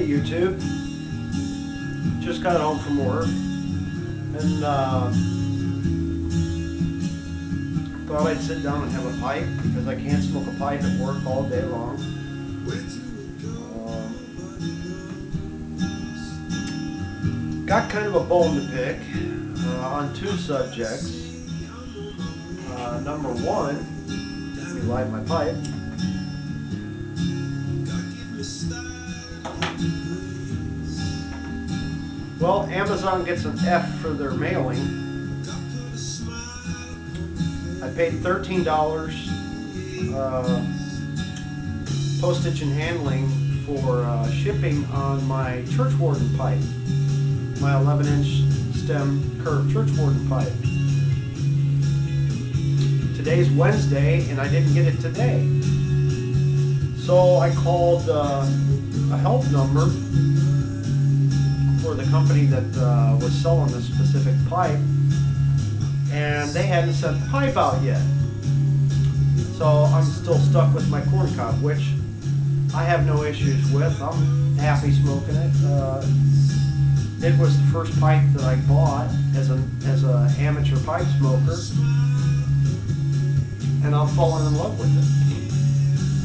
YouTube. Just got home from work and thought I'd sit down and have a pipe because I can't smoke a pipe at work all day long. Got kind of a bone to pick on two subjects. Number one, let me light my pipe. Well, Amazon gets an F for their mailing. I paid $13 postage and handling for shipping on my church warden pipe, my 11-inch stem curved church warden pipe. Today's Wednesday and I didn't get it today. So I called a help number for the company that was selling this specific pipe, and they hadn't sent the pipe out yet. So I'm still stuck with my corn cob, which I have no issues with. I'm happy smoking it. It was the first pipe that I bought as an amateur pipe smoker, and I'm falling in love with it.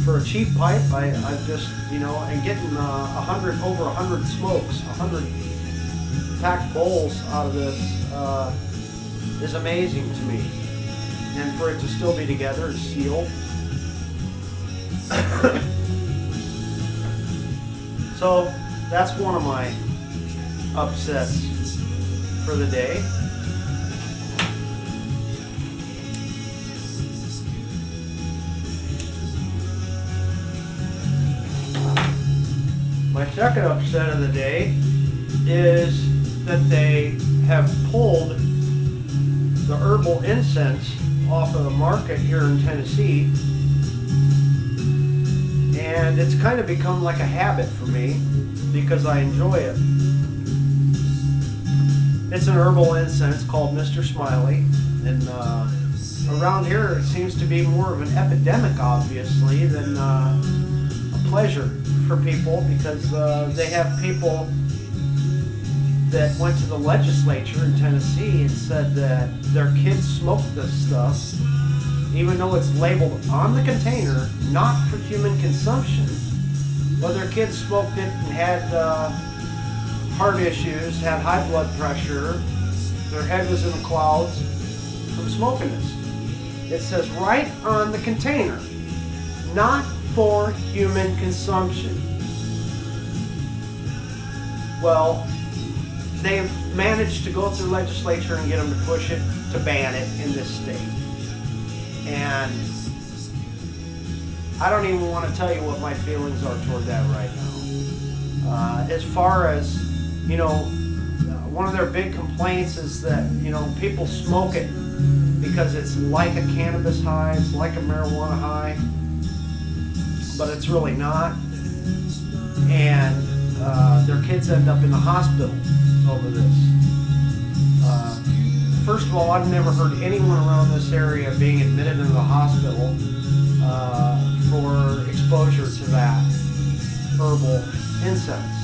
For a cheap pipe, I just, you know, and getting over 100 smokes, 100 packed bowls out of this is amazing to me. And for it to still be together and sealed. So that's one of my upsets for the day. My second upset of the day is that they have pulled the herbal incense off of the market here in Tennessee, and it's kind of become like a habit for me because I enjoy it. It's an herbal incense called Mr. Smiley, and around here it seems to be more of an epidemic, obviously, than a pleasure for people, because they have people that went to the legislature in Tennessee and said that their kids smoke this stuff, even though it's labeled on the container, not for human consumption. Well, their kids smoked it and had heart issues, had high blood pressure, their head was in the clouds from smoking this. It says right on the container, not for human consumption. Well, they've managed to go through legislature and get them to push it, to ban it in this state. And I don't even want to tell you what my feelings are toward that right now. As far as, you know, one of their big complaints is that, you know, people smoke it because it's like a cannabis high, it's like a marijuana high, but it's really not. And their kids end up in the hospital over this. First of all, I've never heard anyone around this area being admitted into the hospital for exposure to that herbal incense.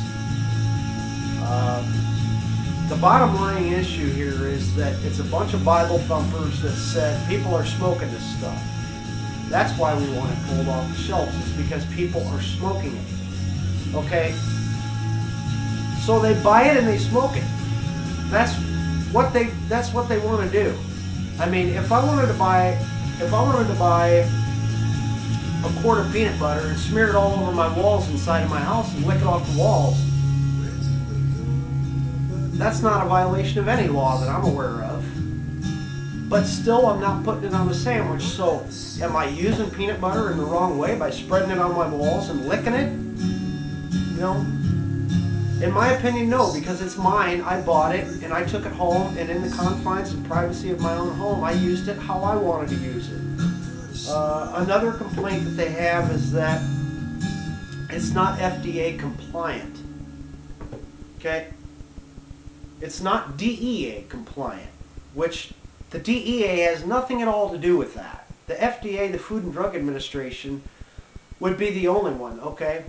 The bottom line issue here is that it's a bunch of Bible thumpers that said people are smoking this stuff. That's why we want it pulled off the shelves, is because people are smoking it. Okay? So they buy it and they smoke it. That's what they want to do. I mean, if I wanted to buy a quart of peanut butter and smear it all over my walls inside of my house and lick it off the walls, that's not a violation of any law that I'm aware of. But still, I'm not putting it on a sandwich. So am I using peanut butter in the wrong way by spreading it on my walls and licking it? You know? In my opinion, no, because it's mine. I bought it and I took it home, and in the confines and privacy of my own home, I used it how I wanted to use it. Another complaint that they have is that it's not FDA compliant. Okay? It's not DEA compliant, which the DEA has nothing at all to do with that. The FDA, the Food and Drug Administration, would be the only one, okay?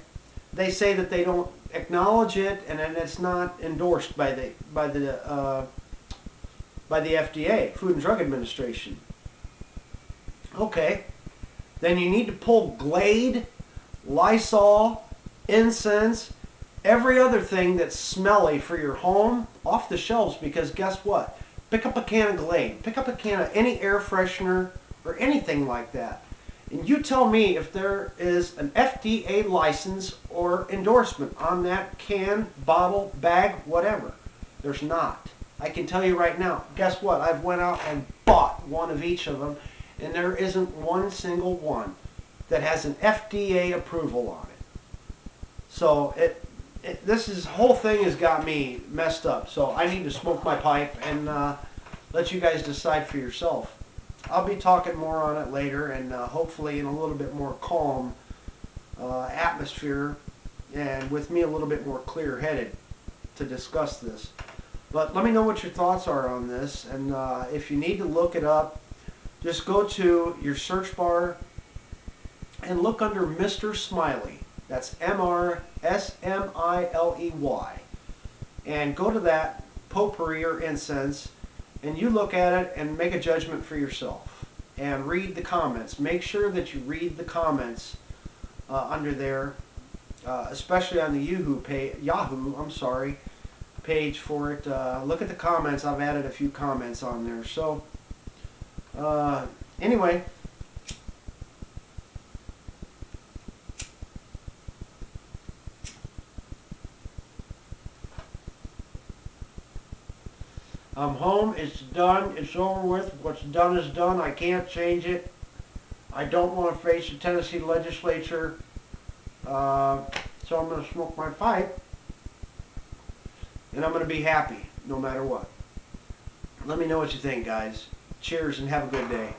they say that they don't acknowledge it, and then it's not endorsed by the FDA, Food and Drug Administration. Okay, then you need to pull Glade, Lysol, incense, every other thing that's smelly for your home off the shelves, because guess what? Pick up a can of Glade, pick up a can of any air freshener or anything like that. And you tell me if there is an FDA license or endorsement on that can, bottle, bag, whatever. There's not. I can tell you right now. Guess what? I've went out and bought one of each of them, and there isn't one single one that has an FDA approval on it. So this whole thing has got me messed up. So I need to smoke my pipe and let you guys decide for yourself. I'll be talking more on it later, and hopefully in a little bit more calm atmosphere, and with me a little bit more clear-headed to discuss this. But let me know what your thoughts are on this, and if you need to look it up, just go to your search bar and look under Mr. Smiley. That's MRSMILEY. And go to that potpourri or incense, and you look at it and make a judgment for yourself. And read the comments. Make sure that you read the comments under there, especially on the Yahoo page for it. Look at the comments. I've added a few comments on there. So anyway, I'm home. It's done. It's over with. What's done is done. I can't change it. I don't want to face the Tennessee legislature. So I'm going to smoke my pipe, and I'm going to be happy no matter what. Let me know what you think, guys. Cheers and have a good day.